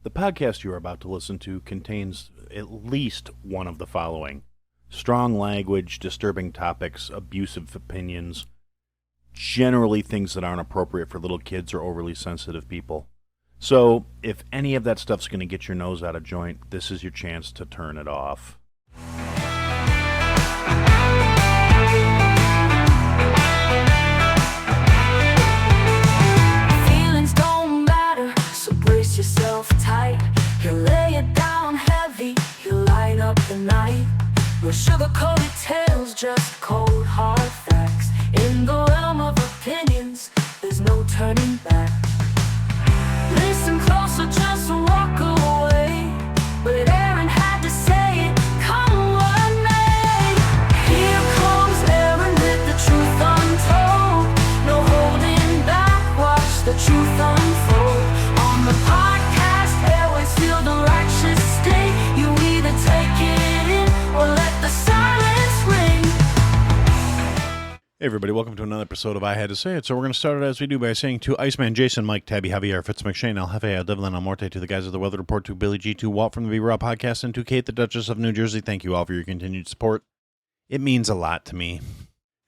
The podcast you are about to listen to contains at least one of the following: strong language, disturbing topics, abusive opinions, generally things that aren't appropriate for little kids or overly sensitive people. So, if any of that stuff's going to get your nose out of joint, this is your chance to turn it off. Feelings don't matter, so brace yourself tight. He'll lay it down heavy, he'll light up the night. No sugar-coated tales, just cold hard facts. In the realm of opinions, there's no turning back. Listen closer, just walk away. But Aaron had to say it, come what may. Here comes Aaron with the truth untold. No holding back, watch the truth unfold. On the podcast, airways feel the righteous sting. You either take it in or let the silence ring. Hey everybody, welcome to another episode of I Had to Say It. So we're going to start it as we do by saying to Iceman, Jason, Mike, Tabby, Javier, Fitz, McShane, El Jefe, El Devlin, El Morte, to the guys of the Weather Report, to Billy G, to Walt from the B-Raw Podcast, and to Kate, the Duchess of New Jersey. Thank you all for your continued support. It means a lot to me.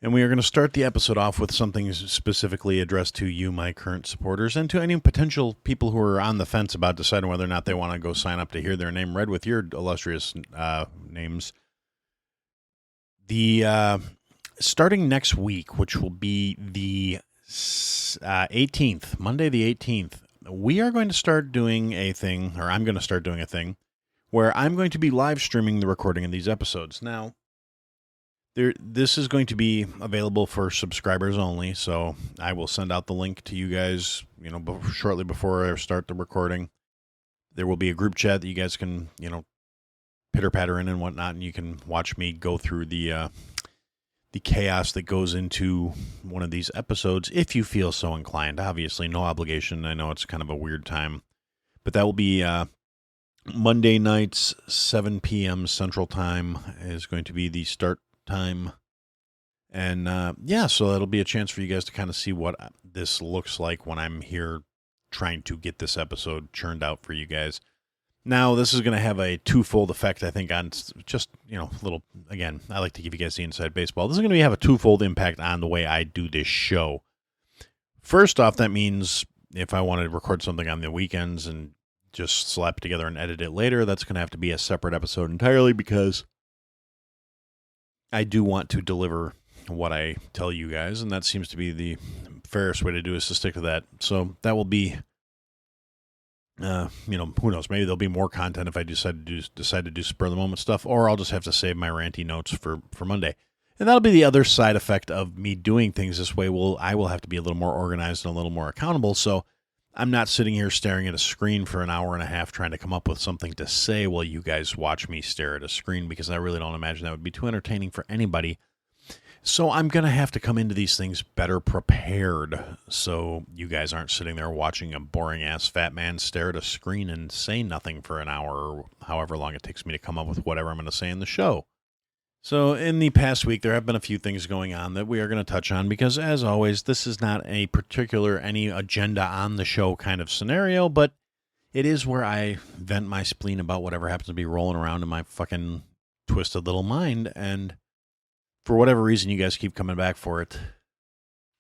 And we are going to start the episode off with something specifically addressed to you, my current supporters, and to any potential people who are on the fence about deciding whether or not they want to go sign up to hear their name read with your illustrious names. Starting next week, which will be the 18th, Monday the 18th, we are going to start doing a thing, or I'm going to start doing a thing, where I'm going to be live streaming the recording of these episodes. Now, this is going to be available for subscribers only, so I will send out the link to you guys, shortly before I start the recording. There will be a group chat that you guys can, pitter-patter in and whatnot, and you can watch me go through the chaos that goes into one of these episodes, if you feel so inclined. Obviously, no obligation. I know it's kind of a weird time, but that will be Monday nights, 7 p.m. Central Time is going to be the start time. And so that'll be a chance for you guys to kind of see what this looks like when I'm here trying to get this episode churned out for you guys. Now, this is going to have a twofold effect, I think, on just, little, again, I like to give you guys the inside baseball. This is going to have a twofold impact on the way I do this show. First off, that means if I want to record something on the weekends and just slap it together and edit it later, that's going to have to be a separate episode entirely, because I do want to deliver what I tell you guys, and that seems to be the fairest way to do is to stick to that. So that will be... who knows? Maybe there'll be more content if I decide to do spur of the moment stuff, or I'll just have to save my ranty notes for Monday. And that'll be the other side effect of me doing things this way. I will have to be a little more organized and a little more accountable. So I'm not sitting here staring at a screen for an hour and a half trying to come up with something to say while you guys watch me stare at a screen, because I really don't imagine that would be too entertaining for anybody. So I'm going to have to come into these things better prepared, so you guys aren't sitting there watching a boring-ass fat man stare at a screen and say nothing for an hour, or however long it takes me to come up with whatever I'm going to say in the show. So in the past week, there have been a few things going on that we are going to touch on, because as always, this is not a particular any agenda on the show kind of scenario, but it is where I vent my spleen about whatever happens to be rolling around in my fucking twisted little mind, and for whatever reason, you guys keep coming back for it.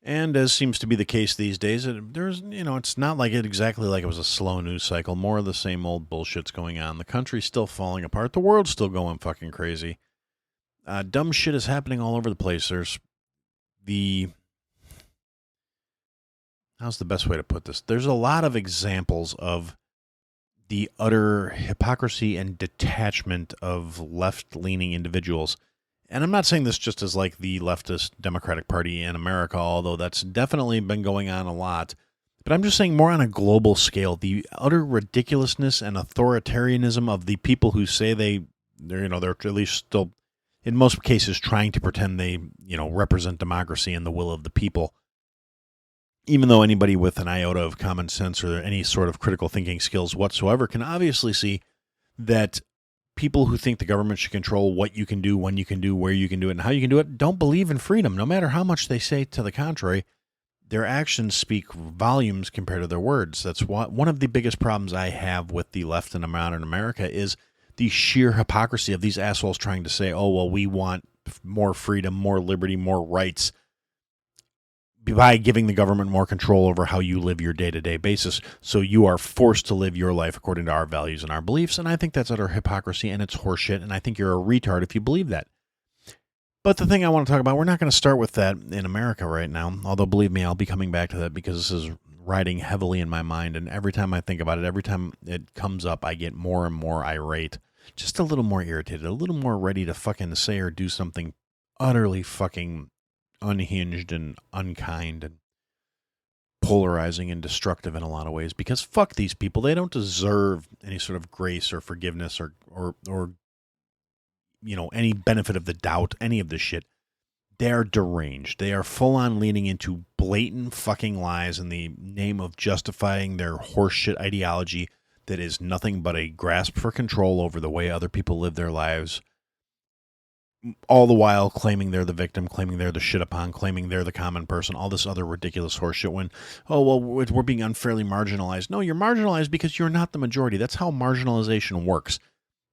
And as seems to be the case these days, it's not like it exactly like it was a slow news cycle. More of the same old bullshit's going on. The country's still falling apart. The world's still going fucking crazy. Dumb shit is happening all over the place. How's the best way to put this? There's a lot of examples of the utter hypocrisy and detachment of left-leaning individuals. And I'm not saying this just as like the leftist Democratic Party in America, although that's definitely been going on a lot. But I'm just saying more on a global scale, the utter ridiculousness and authoritarianism of the people who say they're at least still, in most cases, trying to pretend they, represent democracy and the will of the people. Even though anybody with an iota of common sense or any sort of critical thinking skills whatsoever can obviously see that people who think the government should control what you can do, when you can do, where you can do it, and how you can do it, don't believe in freedom. No matter how much they say to the contrary, their actions speak volumes compared to their words. That's one of the biggest problems I have with the left in modern America is the sheer hypocrisy of these assholes trying to say, oh, well, we want more freedom, more liberty, more rights by giving the government more control over how you live your day-to-day basis. So you are forced to live your life according to our values and our beliefs. And I think that's utter hypocrisy and it's horseshit. And I think you're a retard if you believe that. But the thing I want to talk about, we're not going to start with that in America right now. Although, believe me, I'll be coming back to that because this is riding heavily in my mind. And every time I think about it, every time it comes up, I get more and more irate. Just a little more irritated, a little more ready to fucking say or do something utterly fucking unhinged and unkind and polarizing and destructive in a lot of ways. Because fuck these people. They don't deserve any sort of grace or forgiveness or you know, any benefit of the doubt, any of this shit. They're deranged. They are full on leaning into blatant fucking lies in the name of justifying their horseshit ideology that is nothing but a grasp for control over the way other people live their lives, all the while claiming they're the victim, claiming they're the shit upon, claiming they're the common person, all this other ridiculous horseshit when, oh, well, we're being unfairly marginalized. No, you're marginalized because you're not the majority. That's how marginalization works.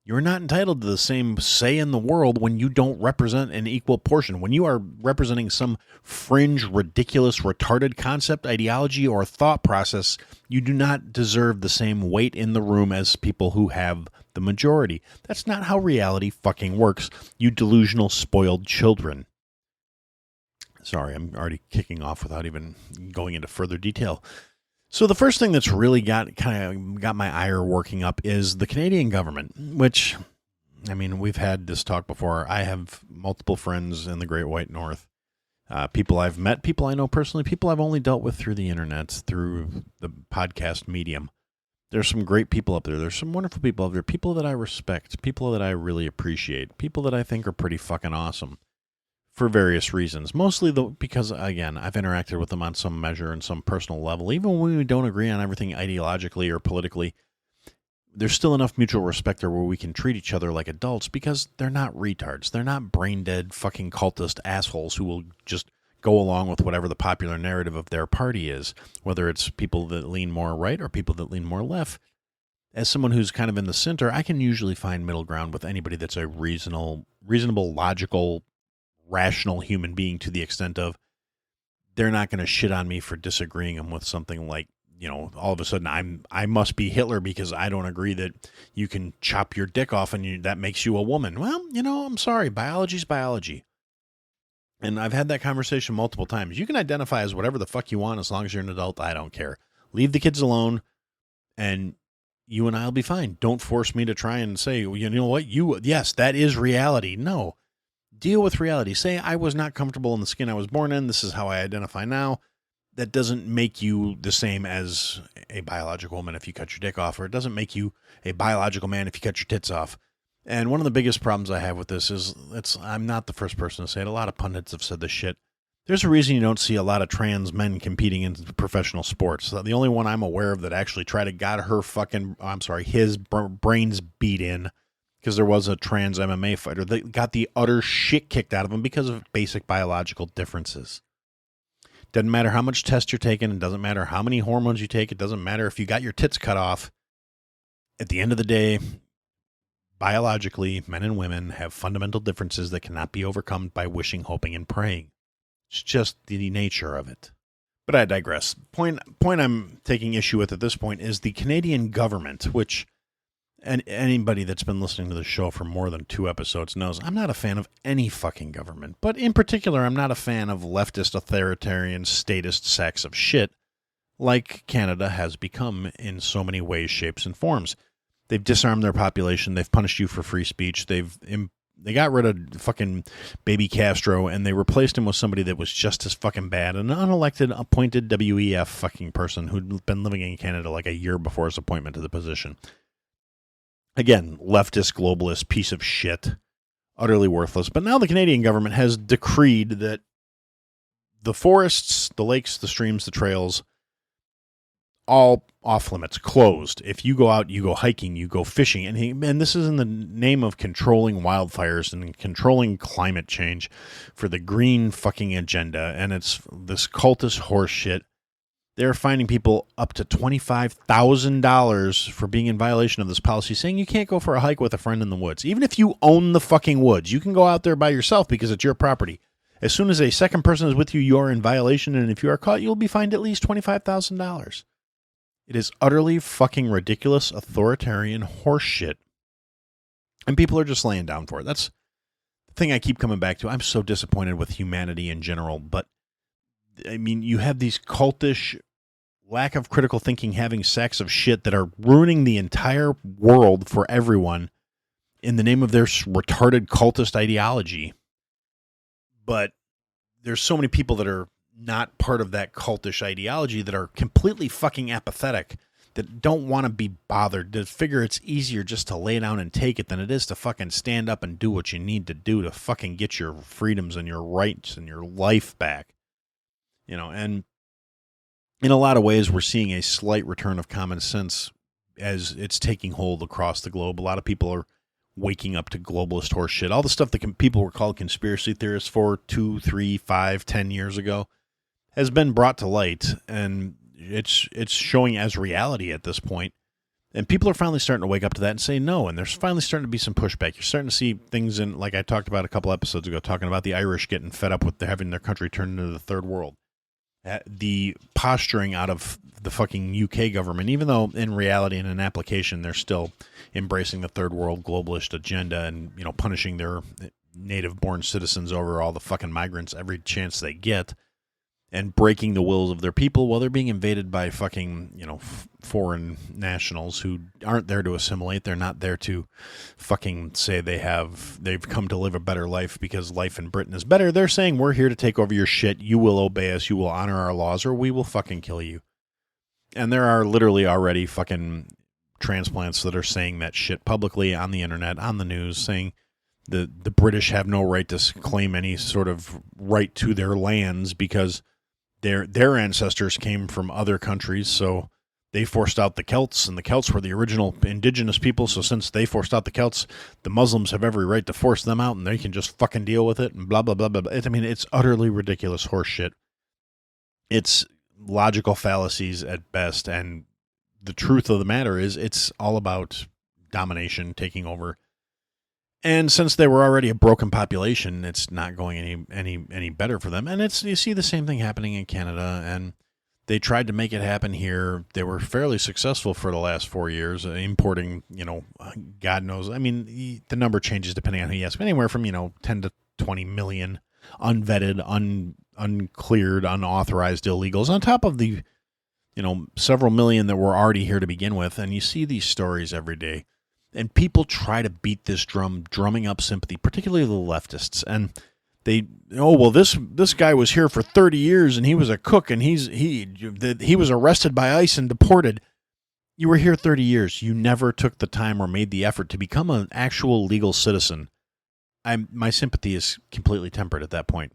You're not entitled to the same say in the world when you don't represent an equal portion. When you are representing some fringe, ridiculous, retarded concept, ideology, or thought process, you do not deserve the same weight in the room as people who have the majority. That's not how reality fucking works, you delusional, spoiled children. Sorry, I'm already kicking off without even going into further detail. So the first thing that's really got my ire working up is the Canadian government, which, I mean, we've had this talk before. I have multiple friends in the Great White North, people I've met, people I know personally, people I've only dealt with through the internet, through the podcast medium. There's some great people up there. There's some wonderful people up there, people that I respect, people that I really appreciate, people that I think are pretty fucking awesome. For various reasons, mostly because, again, I've interacted with them on some measure and some personal level. Even when we don't agree on everything ideologically or politically, there's still enough mutual respect there where we can treat each other like adults because they're not retards. They're not brain-dead fucking cultist assholes who will just go along with whatever the popular narrative of their party is, whether it's people that lean more right or people that lean more left. As someone who's kind of in the center, I can usually find middle ground with anybody that's a reasonable, logical, rational human being, to the extent of they're not going to shit on me for disagreeing them with something like, you know, all of a sudden I must be Hitler because I don't agree that you can chop your dick off and that makes you a woman. Well, you know, I'm sorry. Biology's biology. And I've had that conversation multiple times. You can identify as whatever the fuck you want as long as you're an adult. I don't care. Leave the kids alone and you and I'll be fine. Don't force me to try and say, well, you know what? Yes, that is reality. No. Deal with reality. Say, I was not comfortable in the skin I was born in. This is how I identify now. That doesn't make you the same as a biological woman if you cut your dick off, or it doesn't make you a biological man if you cut your tits off. And one of the biggest problems I have with this is, I'm not the first person to say it. A lot of pundits have said this shit. There's a reason you don't see a lot of trans men competing in professional sports. The only one I'm aware of that actually his brains beat in, because there was a trans MMA fighter that got the utter shit kicked out of him because of basic biological differences. Doesn't matter how much test you're taking. It doesn't matter how many hormones you take. It doesn't matter if you got your tits cut off. At the end of the day, biologically, men and women have fundamental differences that cannot be overcome by wishing, hoping, and praying. It's just the nature of it. But I digress. Point I'm taking issue with at this point is the Canadian government, which... And anybody that's been listening to the show for more than 2 episodes knows I'm not a fan of any fucking government. But in particular, I'm not a fan of leftist, authoritarian, statist sacks of shit like Canada has become in so many ways, shapes, and forms. They've disarmed their population. They've punished you for free speech. They got rid of fucking baby Castro, and they replaced him with somebody that was just as fucking bad, an unelected, appointed WEF fucking person who'd been living in Canada like a year before his appointment to the position. Again, leftist, globalist, piece of shit, utterly worthless. But now the Canadian government has decreed that the forests, the lakes, the streams, the trails, all off limits, closed. If you go out, you go hiking, you go fishing, and this is in the name of controlling wildfires and controlling climate change for the green fucking agenda, and it's this cultist horse shit. They're finding people up to $25,000 for being in violation of this policy, saying you can't go for a hike with a friend in the woods. Even if you own the fucking woods, you can go out there by yourself because it's your property. As soon as a second person is with you, you are in violation, and if you are caught, you'll be fined at least $25,000. It is utterly fucking ridiculous, authoritarian horse shit. And people are just laying down for it. That's the thing I keep coming back to. I'm so disappointed with humanity in general, but I mean, you have these cultish, lack of critical thinking, having sex of shit that are ruining the entire world for everyone in the name of their retarded cultist ideology. But there's so many people that are not part of that cultish ideology that are completely fucking apathetic, that don't want to be bothered, that figure it's easier just to lay down and take it than it is to fucking stand up and do what you need to do to fucking get your freedoms and your rights and your life back. You know, and in a lot of ways, we're seeing a slight return of common sense as it's taking hold across the globe. A lot of people are waking up to globalist horse shit. All the stuff that people were called conspiracy theorists for 2, 3, 5, 10 years ago has been brought to light, and it's showing as reality at this point. And people are finally starting to wake up to that and say no, and there's finally starting to be some pushback. You're starting to see things in, like I talked about a couple episodes ago, talking about the Irish getting fed up with having their country turned into the third world. The posturing out of the fucking UK government, even though in reality and in application they're still embracing the third world globalist agenda and, you know, punishing their native born citizens over all the fucking migrants every chance they get, and breaking the wills of their people while they're being invaded by fucking, you know, foreign nationals who aren't there to assimilate. They're not there to fucking say they've come to live a better life because life in Britain is better. They're saying, we're here to take over your shit. You will obey us. You will honor our laws, or we will fucking kill you. And there are literally already fucking transplants that are saying that shit publicly on the internet, on the news, saying the British have no right to claim any sort of right to their lands because their ancestors came from other countries, so they forced out the Celts, and the Celts were the original indigenous people, so since they forced out the Celts, the Muslims have every right to force them out, and they can just fucking deal with it, and blah, blah, blah, blah. I mean, it's utterly ridiculous horse shit. It's logical fallacies at best, and the truth of the matter is it's all about domination, taking over. And since they were already a broken population, it's not going any better for them. And you see the same thing happening in Canada, and they tried to make it happen here. They were fairly successful for the last 4 years, importing, you know, God knows. I mean, the number changes depending on who you ask, anywhere from, you know, 10 to 20 million unvetted, uncleared, unauthorized illegals, on top of the, you know, several million that were already here to begin with. And you see these stories every day. And people try to beat this drum, drumming up sympathy, particularly the leftists. And they, oh, well, this guy was here for 30 years, and he was a cook, and he was arrested by ICE and deported. You were here 30 years. You never took the time or made the effort to become an actual legal citizen. My sympathy is completely tempered at that point.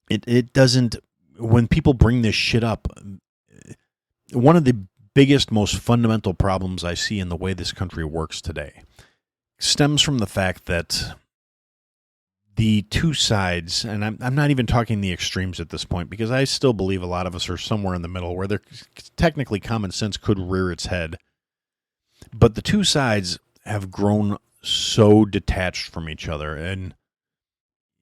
It doesn't, when people bring this shit up, one of the biggest, most fundamental problems I see in the way this country works today stems from the fact that the two sides, and I'm not even talking the extremes at this point, because I still believe a lot of us are somewhere in the middle where technically common sense could rear its head. But the two sides have grown so detached from each other. And,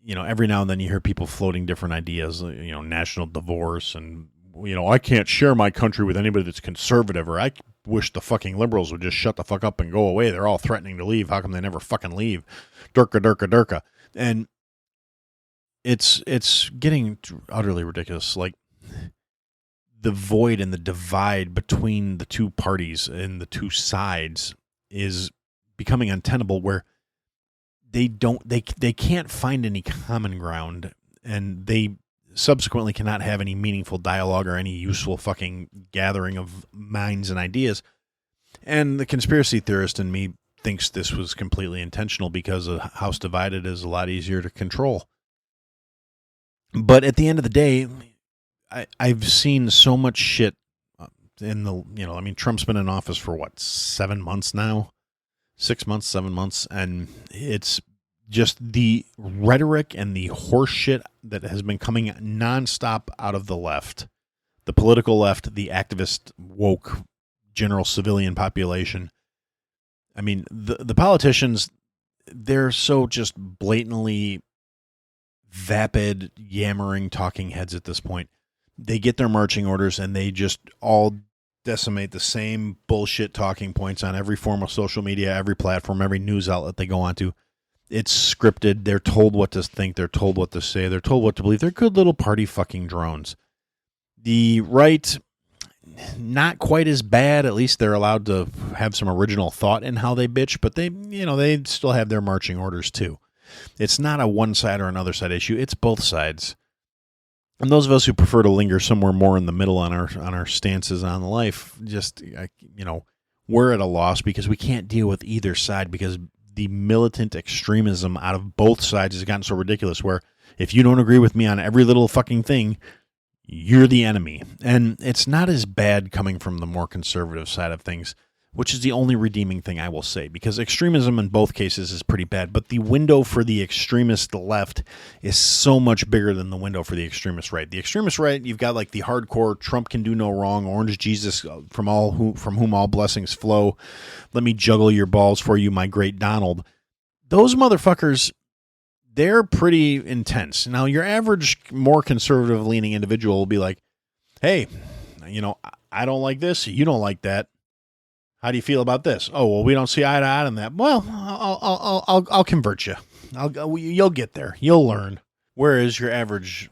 you know, every now and then you hear people floating different ideas, you know, national divorce, and, you know, I can't share my country with anybody that's conservative, or I wish the fucking liberals would just shut the fuck up and go away. They're all threatening to leave. How come they never fucking leave? Durka, durka, durka. And it's getting utterly ridiculous. Like, the void and the divide between the two parties and the two sides is becoming untenable, where they can't find any common ground, and they subsequently cannot have any meaningful dialogue or any useful fucking gathering of minds and ideas. And the conspiracy theorist in me thinks this was completely intentional, because a house divided is a lot easier to control. But at the end of the day, I've seen so much shit Trump's been in office for what, 7 months now? 6 months, 7 months. And it's just the rhetoric and the horse shit that has been coming nonstop out of the left, the political left, the activist, woke, general civilian population. I mean, the politicians, they're so just blatantly vapid, yammering talking heads at this point. They get their marching orders and they just all decimate the same bullshit talking points on every form of social media, every platform, every news outlet they go onto. It's scripted. They're told what to think. They're told what to say. They're told what to believe. They're good little party fucking drones. The right, not quite as bad. At least they're allowed to have some original thought in how they bitch, but they still have their marching orders too. It's not a one side or another side issue. It's both sides. And those of us who prefer to linger somewhere more in the middle on our stances on life, we're at a loss because we can't deal with either side, because the militant extremism out of both sides has gotten so ridiculous where if you don't agree with me on every little fucking thing, you're the enemy. And it's not as bad coming from the more conservative side of things, which is the only redeeming thing I will say, because extremism in both cases is pretty bad, but the window for the extremist left is so much bigger than the window for the extremist right. The extremist right, you've got like the hardcore Trump can do no wrong, orange Jesus from whom all blessings flow, let me juggle your balls for you, my great Donald. Those motherfuckers, they're pretty intense. Now, your average, more conservative-leaning individual will be like, hey, I don't like this, you don't like that. How do you feel about this? Oh, well, we don't see eye to eye on that. Well, I'll convert you. You'll get there. You'll learn. Whereas your average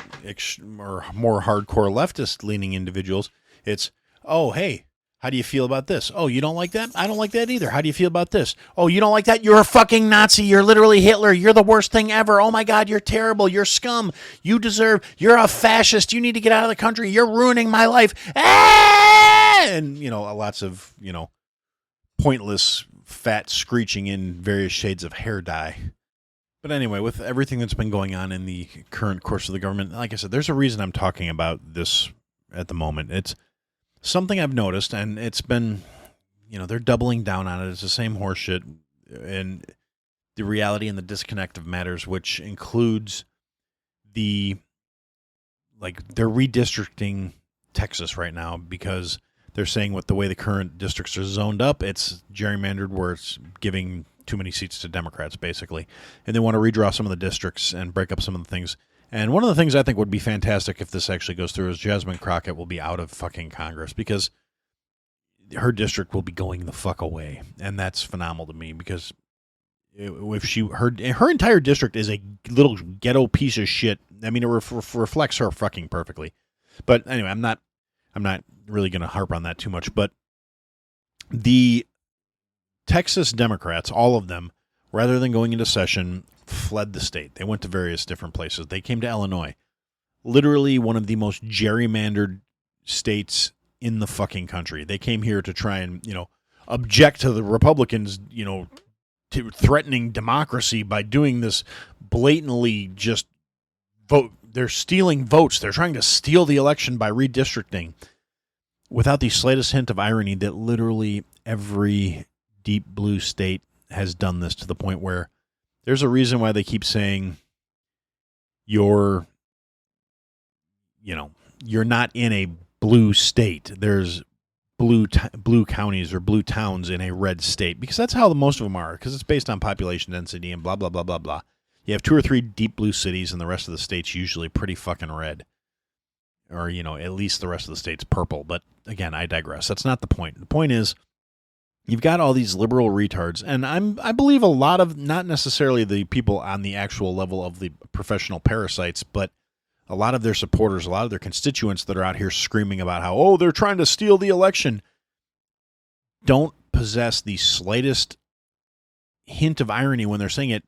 or more hardcore leftist-leaning individuals, it's, oh, hey, how do you feel about this? Oh, you don't like that? I don't like that either. How do you feel about this? Oh, you don't like that? You're a fucking Nazi. You're literally Hitler. You're the worst thing ever. Oh, my God, you're terrible. You're scum. You're a fascist. You need to get out of the country. You're ruining my life. Ah! And, lots of, pointless, fat screeching in various shades of hair dye. But anyway, with everything that's been going on in the current course of the government, like I said, there's a reason I'm talking about this at the moment. It's something I've noticed, and it's been, they're doubling down on it. It's the same horseshit, and the reality and the disconnect of matters, which includes they're redistricting Texas right now because they're saying with the way the current districts are zoned up, it's gerrymandered where it's giving too many seats to Democrats, basically. And they want to redraw some of the districts and break up some of the things. And one of the things I think would be fantastic if this actually goes through is Jasmine Crockett will be out of fucking Congress, because her district will be going the fuck away. And that's phenomenal to me, because if her entire district is a little ghetto piece of shit. I mean, it reflects her fucking perfectly. But anyway, I'm not really going to harp on that too much, but the Texas Democrats, all of them, rather than going into session, fled the state. They went to various different places. They came to Illinois, literally one of the most gerrymandered states in the fucking country. They came here to try and, object to the Republicans, to threatening democracy by doing this blatantly just vote. They're stealing votes. They're trying to steal the election by redistricting, without the slightest hint of irony that literally every deep blue state has done this, to the point where there's a reason why they keep saying you're not in a blue state. There's blue counties or blue towns in a red state, because that's how most of them are, because it's based on population density and blah, blah, blah, blah, blah. You have 2 or 3 deep blue cities, and the rest of the state's usually pretty fucking red. Or, at least the rest of the state's purple. But again, I digress. That's not the point. The point is, you've got all these liberal retards, and I believe a lot of, not necessarily the people on the actual level of the professional parasites, but a lot of their supporters, a lot of their constituents that are out here screaming about how, they're trying to steal the election, don't possess the slightest hint of irony when they're saying it,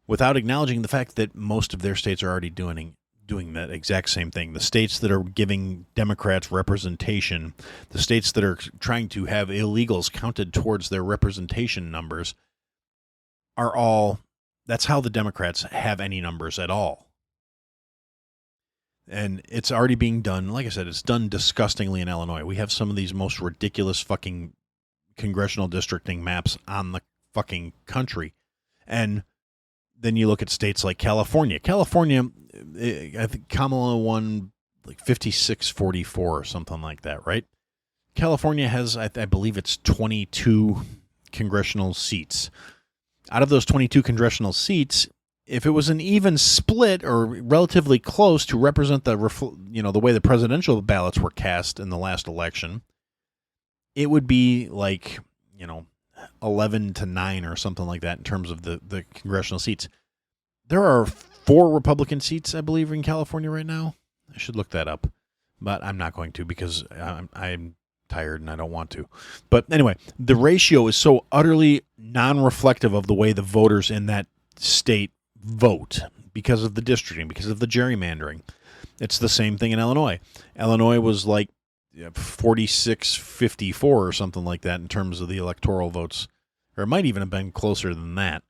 without acknowledging the fact that most of their states are already doing that exact same thing. The states that are giving Democrats representation, the states that are trying to have illegals counted towards their representation numbers, are all, that's how the Democrats have any numbers at all. And it's already being done. Like I said, it's done disgustingly in Illinois. We have some of these most ridiculous fucking congressional districting maps on the fucking country. And then you look at states like California. California, I think Kamala won like 56-44 or something like that, right? California has, I believe it's 22 congressional seats. Out of those 22 congressional seats, if it was an even split or relatively close to represent the way the presidential ballots were cast in the last election, it would be like 11-9 or something like that in terms of the congressional seats. There are 4 Republican seats, I believe, in California right now. I should look that up, but I'm not going to because I'm tired and I don't want to. But anyway, the ratio is so utterly non-reflective of the way the voters in that state vote because of the districting, because of the gerrymandering. It's the same thing in Illinois. Illinois was like 46-54 or something like that in terms of the electoral votes, or it might even have been closer than that.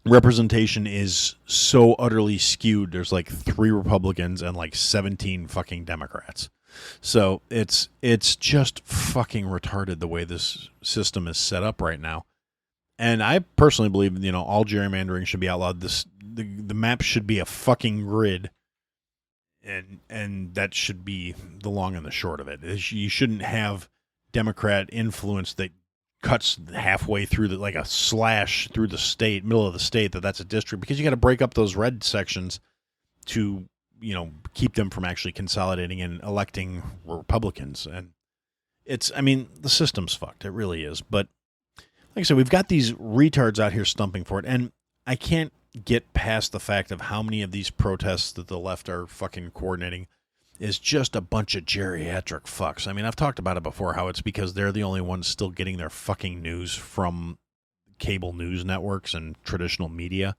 Representation is so utterly skewed. There's like 3 Republicans and like 17 fucking Democrats. So it's just fucking retarded the way this system is set up right now. And I personally believe, all gerrymandering should be outlawed. The map should be a fucking grid, and that should be the long and the short of it. You shouldn't have Democrat influence that cuts halfway through like a slash through the state, middle of the state, that's a district, because you got to break up those red sections to keep them from actually consolidating and electing Republicans. And the system's fucked. It really is. But like I said, we've got these retards out here stumping for it, and I can't get past the fact of how many of these protests that the left are fucking coordinating is just a bunch of geriatric fucks. I've talked about it before, how it's because they're the only ones still getting their fucking news from cable news networks and traditional media.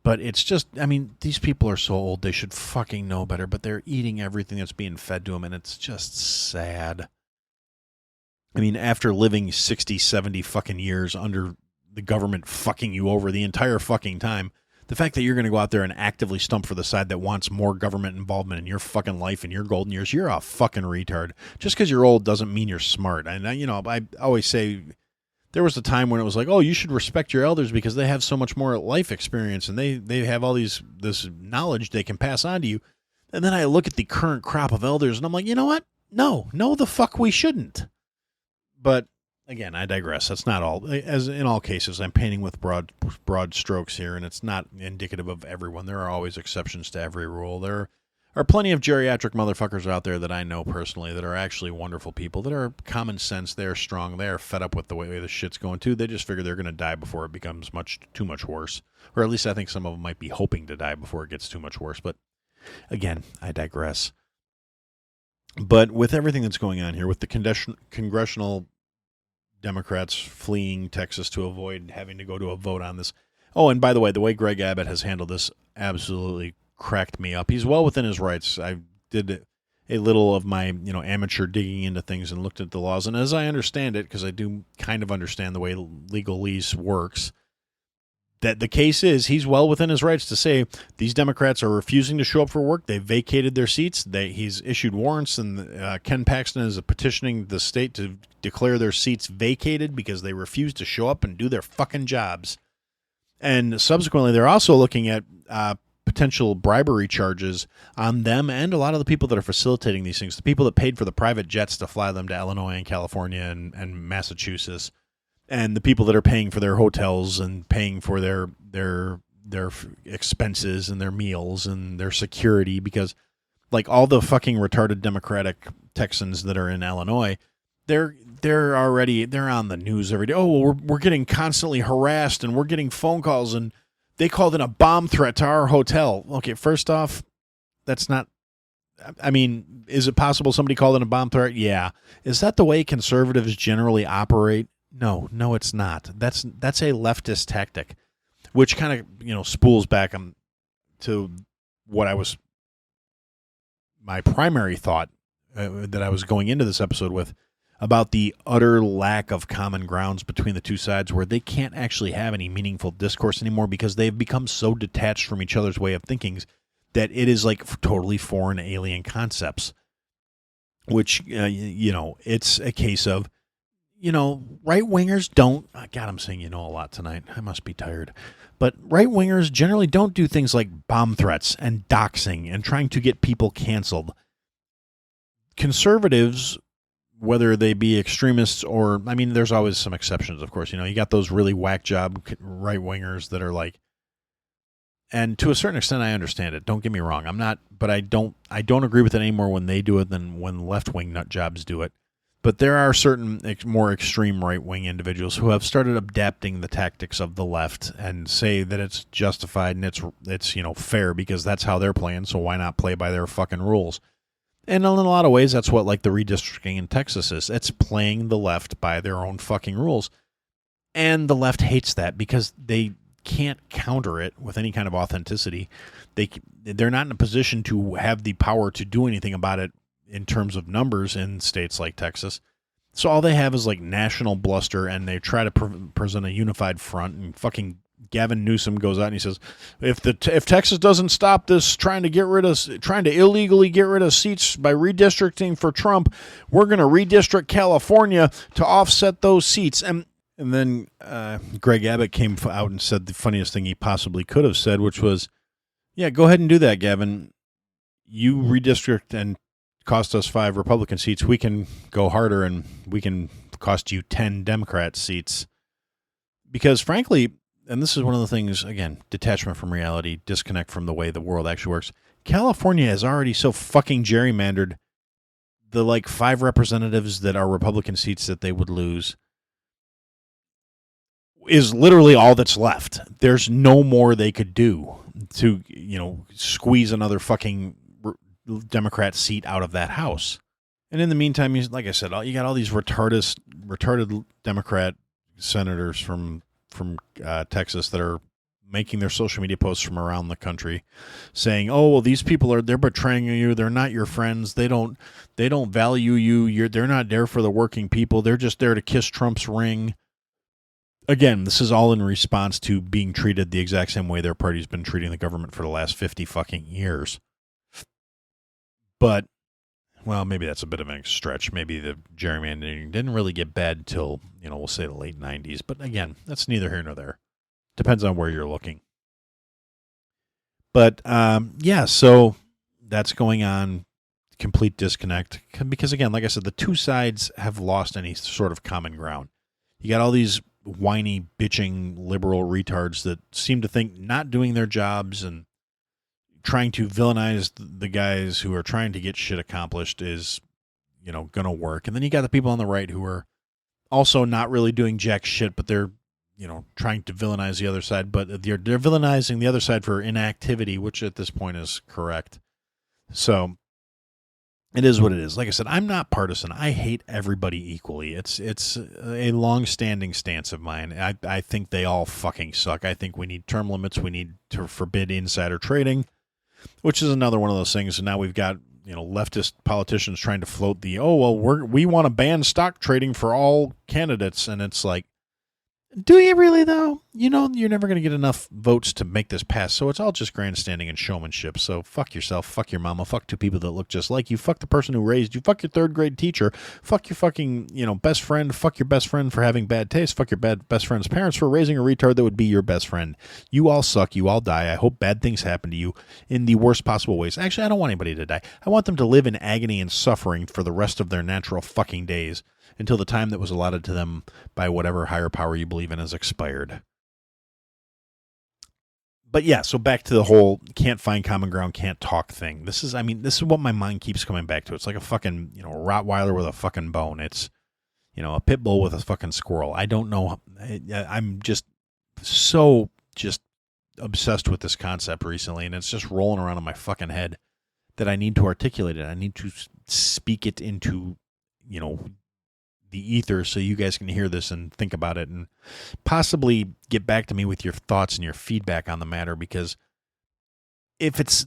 But it's just, these people are so old, they should fucking know better, but they're eating everything that's being fed to them, and it's just sad. After living 60, 70 fucking years under the government fucking you over the entire fucking time, the fact that you're going to go out there and actively stump for the side that wants more government involvement in your fucking life and your golden years, you're a fucking retard. Just because you're old doesn't mean you're smart. And, I always say there was a time when it was like, oh, you should respect your elders because they have so much more life experience and they have all this knowledge they can pass on to you. And then I look at the current crop of elders and I'm like, you know what? No, the fuck we shouldn't. But again, I digress. That's not all. As in all cases, I'm painting with broad strokes here, and it's not indicative of everyone. There are always exceptions to every rule. There are plenty of geriatric motherfuckers out there that I know personally that are actually wonderful people, that are common sense, they're strong, they're fed up with the way the shit's going too. They just figure they're going to die before it becomes too much worse. Or at least I think some of them might be hoping to die before it gets too much worse. But again, I digress. But with everything that's going on here, with the congressional Democrats fleeing Texas to avoid having to go to a vote on this. Oh, and by the way Greg Abbott has handled this absolutely cracked me up. He's well within his rights. I did a little of my, amateur digging into things and looked at the laws. And as I understand it, because I do kind of understand the way legalese works, that the case is he's well within his rights to say these Democrats are refusing to show up for work. They vacated their seats. He's issued warrants, and Ken Paxton is petitioning the state to declare their seats vacated because they refuse to show up and do their fucking jobs. And subsequently, they're also looking at potential bribery charges on them and a lot of the people that are facilitating these things, the people that paid for the private jets to fly them to Illinois and California and Massachusetts, and the people that are paying for their hotels and paying for their expenses and their meals and their security, because like all the fucking retarded Democratic Texans that are in Illinois, they're on the news every day. Oh, well, we're getting constantly harassed and we're getting phone calls and they called in a bomb threat to our hotel. Okay, first off, that's not. Is it possible somebody called in a bomb threat? Yeah. Is that the way conservatives generally operate? No, it's not. That's a leftist tactic, which kind of spools back to what my primary thought that I was going into this episode with about the utter lack of common grounds between the two sides, where they can't actually have any meaningful discourse anymore because they've become so detached from each other's way of thinking that it is like totally foreign alien concepts, which, it's a case of, right wingers don't, God, I'm saying, a lot tonight. I must be tired. But right wingers generally don't do things like bomb threats and doxing and trying to get people canceled. Conservatives, whether they be extremists or, there's always some exceptions, of course. You got those really whack job right wingers that are like, and to a certain extent, I understand it. Don't get me wrong. I don't agree with it anymore when they do it than when left wing nut jobs do it. But there are certain more extreme right wing individuals who have started adapting the tactics of the left and say that it's justified and it's fair because that's how they're playing. So why not play by their fucking rules? And in a lot of ways, that's what like the redistricting in Texas is. It's playing the left by their own fucking rules. And the left hates that because they can't counter it with any kind of authenticity. They're not in a position to have the power to do anything about it in terms of numbers in states like Texas. So all they have is like national bluster, and they try to present a unified front. And fucking Gavin Newsom goes out and he says, if Texas doesn't stop this trying to illegally get rid of seats by redistricting for Trump, we're going to redistrict California to offset those seats. And then Greg Abbott came out and said the funniest thing he possibly could have said, which was, yeah, go ahead and do that, Gavin. You redistrict and cost us 5 Republican seats. We can go harder and we can cost you 10 Democrat seats. Because frankly, and this is one of the things, again, detachment from reality, disconnect from the way the world actually works. California is already so fucking gerrymandered. The like 5 representatives that are Republican seats that they would lose is literally all that's left. There's no more they could do to, squeeze another fucking Democrat seat out of that house. And in the meantime, like I said, you got all these retarded Democrat senators from Texas that are making their social media posts from around the country saying, oh, well, these people they're betraying you. They're not your friends. They don't value you. They're not there for the working people. They're just there to kiss Trump's ring. Again, this is all in response to being treated the exact same way their party's been treating the government for the last 50 fucking years. But, well, maybe that's a bit of a stretch. Maybe the gerrymandering didn't really get bad till, we'll say the late 90s. But again, that's neither here nor there. Depends on where you're looking. But, so that's going on. Complete disconnect. Because, again, like I said, the two sides have lost any sort of common ground. You got all these whiny, bitching liberal retards that seem to think not doing their jobs and trying to villainize the guys who are trying to get shit accomplished is, going to work. And then you got the people on the right who are also not really doing jack shit, but they're, trying to villainize the other side. But they're villainizing the other side for inactivity, which at this point is correct. So it is what it is. Like I said, I'm not partisan. I hate everybody equally. It's a long-standing stance of mine. I think they all fucking suck. I think we need term limits. We need to forbid insider trading, which is another one of those things. And now we've got, leftist politicians trying to float the, we want to ban stock trading for all candidates. And it's like, do you really, though? You're never going to get enough votes to make this pass, so it's all just grandstanding and showmanship. So fuck yourself, fuck your mama, fuck 2 people that look just like you, fuck the person who raised you, fuck your 3rd grade teacher, fuck your fucking, best friend, fuck your best friend for having bad taste, fuck your best friend's parents for raising a retard that would be your best friend. You all suck, you all die. I hope bad things happen to you in the worst possible ways. Actually, I don't want anybody to die. I want them to live in agony and suffering for the rest of their natural fucking days, until the time that was allotted to them by whatever higher power you believe in has expired. But yeah, so back to the whole can't find common ground, can't talk thing. This is what my mind keeps coming back to. It's like a fucking, Rottweiler with a fucking bone. It's, a pit bull with a fucking squirrel. I don't know. I'm just so obsessed with this concept recently, and it's just rolling around in my fucking head that I need to articulate it. I need to speak it into, the ether so you guys can hear this and think about it and possibly get back to me with your thoughts and your feedback on the matter, because if it's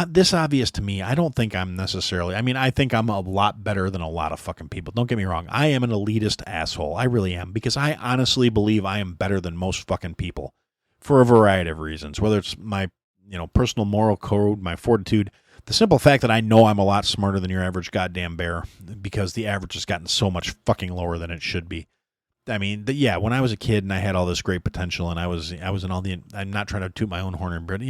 this obvious to me, I don't think I'm necessarily, I think I'm a lot better than a lot of fucking people. Don't get me wrong. I am an elitist asshole. I really am, because I honestly believe I am better than most fucking people for a variety of reasons, whether it's my, personal moral code, my fortitude, the simple fact that I know I'm a lot smarter than your average goddamn bear because the average has gotten so much fucking lower than it should be. I mean, when I was a kid and I had all this great potential and I was in all the, I'm not trying to toot my own horn, but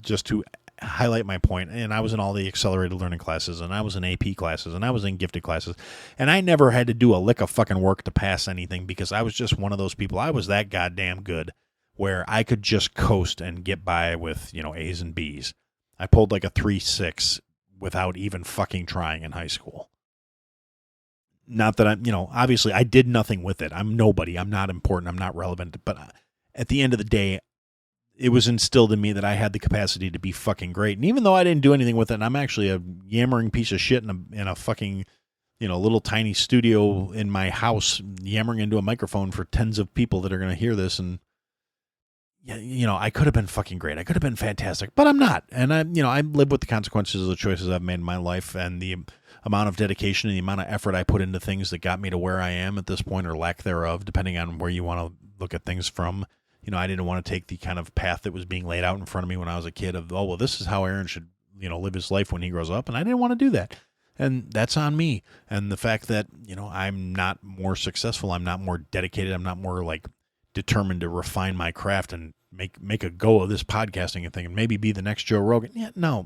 just to highlight my point, and I was in all the accelerated learning classes, and I was in AP classes, and I was in gifted classes, and I never had to do a lick of fucking work to pass anything because I was just one of those people. I was that goddamn good where I could just coast and get by with, A's and B's. I pulled like a 3.6 without even fucking trying in high school. Not that I'm, obviously I did nothing with it. I'm nobody. I'm not important. I'm not relevant. But at the end of the day, it was instilled in me that I had the capacity to be fucking great. And even though I didn't do anything with it, and I'm actually a yammering piece of shit in a fucking, little tiny studio in my house, yammering into a microphone for tens of people that are going to hear this. And, I could have been fucking great. I could have been fantastic, but I'm not. And I live with the consequences of the choices I've made in my life and the amount of dedication and the amount of effort I put into things that got me to where I am at this point, or lack thereof, depending on where you want to look at things from. I didn't want to take the kind of path that was being laid out in front of me when I was a kid of, this is how Aaron should, live his life when he grows up. And I didn't want to do that. And that's on me. And the fact that, I'm not more successful, I'm not more dedicated, I'm not more determined to refine my craft and make a go of this podcasting thing and maybe be the next Joe Rogan. Yeah, no,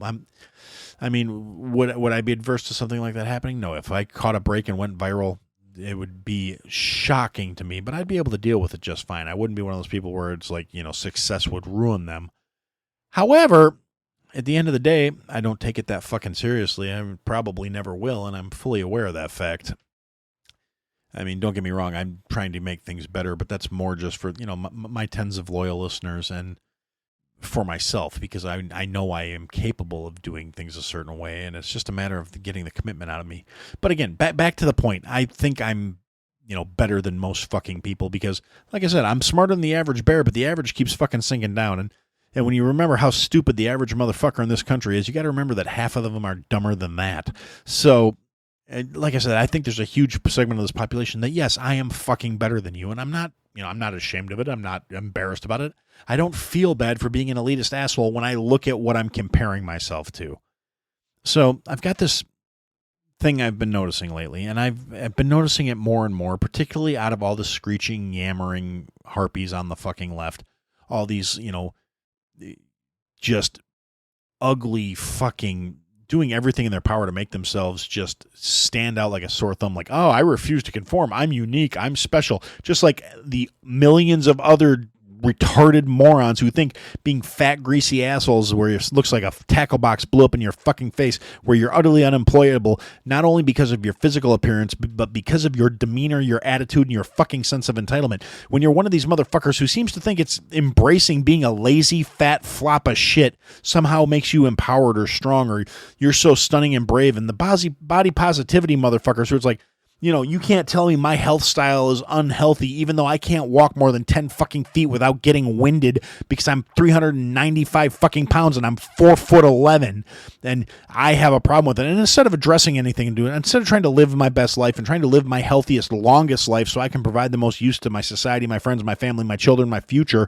would I be adverse to something like that happening? No. If I caught a break and went viral, it would be shocking to me, but I'd be able to deal with it just fine. I wouldn't be one of those people where it's success would ruin them. However, at the end of the day, I don't take it that fucking seriously. I probably never will, and I'm fully aware of that fact. Don't get me wrong, I'm trying to make things better, but that's more just for, my tens of loyal listeners and for myself, because I know I am capable of doing things a certain way, and it's just a matter of getting the commitment out of me. But again, back to the point, I think I'm, better than most fucking people because, like I said, I'm smarter than the average bear, but the average keeps fucking sinking down. And when you remember how stupid the average motherfucker in this country is, you got to remember that half of them are dumber than that. So, like I said, I think there's a huge segment of this population that, yes, I am fucking better than you, and I'm not ashamed of it. I'm not embarrassed about it. I don't feel bad for being an elitist asshole when I look at what I'm comparing myself to. So I've got this thing I've been noticing lately, and I've been noticing it more and more, particularly out of all the screeching, yammering harpies on the fucking left. All these, just ugly fucking doing everything in their power to make themselves just stand out like a sore thumb, like, oh, I refuse to conform, I'm unique, I'm special, just like the millions of other retarded morons who think being fat, greasy assholes where it looks like a tackle box blew up in your fucking face, where you're utterly unemployable, not only because of your physical appearance, but because of your demeanor, your attitude, and your fucking sense of entitlement. When you're one of these motherfuckers who seems to think it's embracing being a lazy, fat flop of shit somehow makes you empowered or strong, or you're so stunning and brave, and the body positivity motherfuckers who it's like, you can't tell me my health style is unhealthy, even though I can't walk more than 10 fucking feet without getting winded because I'm 395 fucking pounds and I'm 4'11", and I have a problem with it. And instead of addressing anything and doing it, instead of trying to live my best life and trying to live my healthiest, longest life so I can provide the most use to my society, my friends, my family, my children, my future,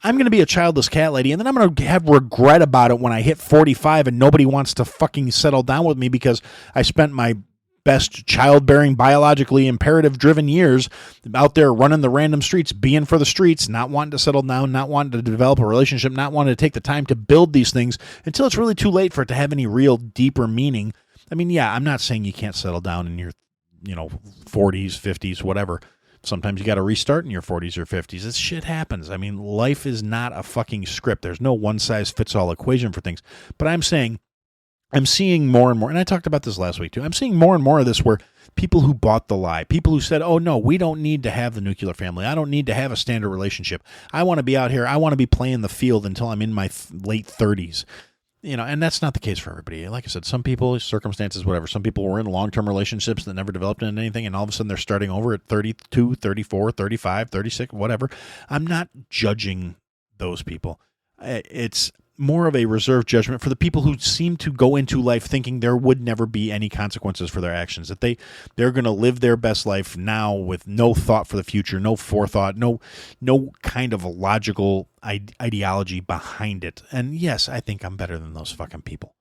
I'm going to be a childless cat lady, and then I'm going to have regret about it when I hit 45 and nobody wants to fucking settle down with me because I spent my best childbearing, biologically imperative-driven years out there running the random streets, being for the streets, not wanting to settle down, not wanting to develop a relationship, not wanting to take the time to build these things until it's really too late for it to have any real deeper meaning. I'm not saying you can't settle down in your, 40s, 50s, whatever. Sometimes you got to restart in your 40s or 50s. This shit happens. Life is not a fucking script. There's no one-size-fits-all equation for things. But I'm saying, I'm seeing more and more, and I talked about this last week too, I'm seeing more and more of this where people who bought the lie, people who said, oh no, we don't need to have the nuclear family, I don't need to have a standard relationship, I want to be out here, I want to be playing the field until I'm in my late 30s. And that's not the case for everybody. Like I said, some people, circumstances, whatever, some people were in long-term relationships that never developed into anything, and all of a sudden they're starting over at 32, 34, 35, 36, whatever. I'm not judging those people. It's more of a reserved judgment for the people who seem to go into life thinking there would never be any consequences for their actions, that they're going to live their best life now with no thought for the future, no forethought, no kind of a logical ideology behind it. And yes, I think I'm better than those fucking people.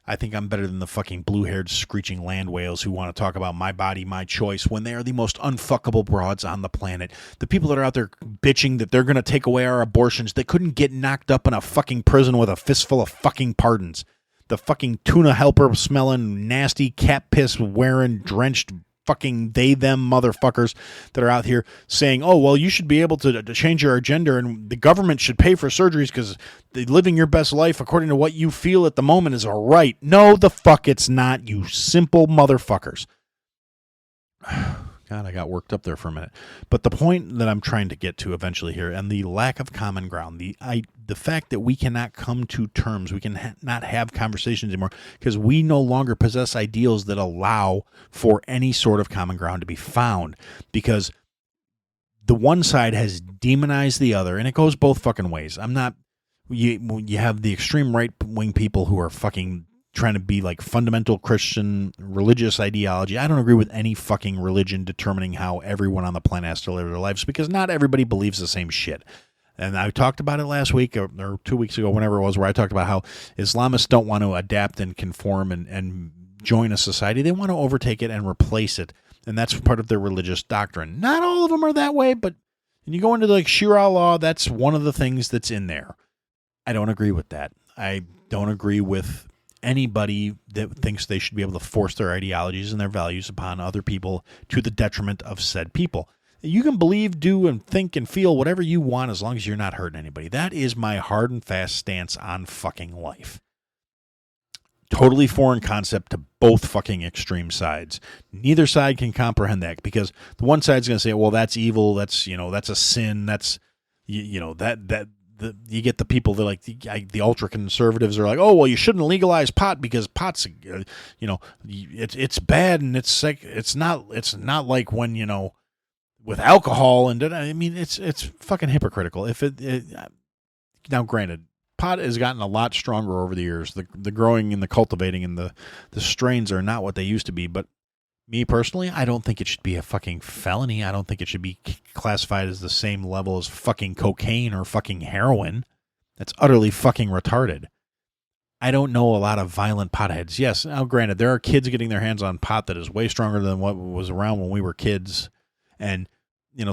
I think I'm better than the fucking blue-haired screeching land whales who want to talk about my body, my choice, when they are the most unfuckable broads on the planet. The people that are out there bitching that they're going to take away our abortions that couldn't get knocked up in a fucking prison with a fistful of fucking pardons. The fucking tuna helper smelling, nasty, cat piss wearing, drenched fucking they-them motherfuckers that are out here saying, oh, well, you should be able to change your gender and the government should pay for surgeries because living your best life according to what you feel at the moment is a right. No, the fuck it's not, you simple motherfuckers. God, I got worked up there for a minute. But the point that I'm trying to get to eventually here, and the lack of common ground, the fact that we cannot come to terms, we can not have conversations anymore because we no longer possess ideals that allow for any sort of common ground to be found, because the one side has demonized the other, and it goes both fucking ways. You have the extreme right-wing people who are fucking trying to be like fundamental Christian religious ideology. I don't agree with any fucking religion determining how everyone on the planet has to live their lives, because not everybody believes the same shit. And I talked about it last week or 2 weeks ago, whenever it was, where I talked about how Islamists don't want to adapt and conform and join a society. They want to overtake it and replace it. And that's part of their religious doctrine. Not all of them are that way, but when you go into like Sharia law, that's one of the things that's in there. I don't agree with that. I don't agree with anybody that thinks they should be able to force their ideologies and their values upon other people to the detriment of said people. You can believe, do, and think and feel whatever you want as long as you're not hurting anybody. That is my hard and fast stance on fucking life. Totally foreign concept to both fucking extreme sides. Neither side can comprehend that, because the one side's going to say, well, that's evil, that's, that's a sin, that's, you get the people that like the ultra conservatives are like, oh, well, you shouldn't legalize pot because pot's, it's bad, and it's not like when, with alcohol, and I mean, it's fucking hypocritical. Now, granted, pot has gotten a lot stronger over the years. The growing and the cultivating and the strains are not what they used to be. But me personally, I don't think it should be a fucking felony. I don't think it should be classified as the same level as fucking cocaine or fucking heroin. That's utterly fucking retarded. I don't know a lot of violent potheads. Yes, now granted, there are kids getting their hands on pot that is way stronger than what was around when we were kids. And,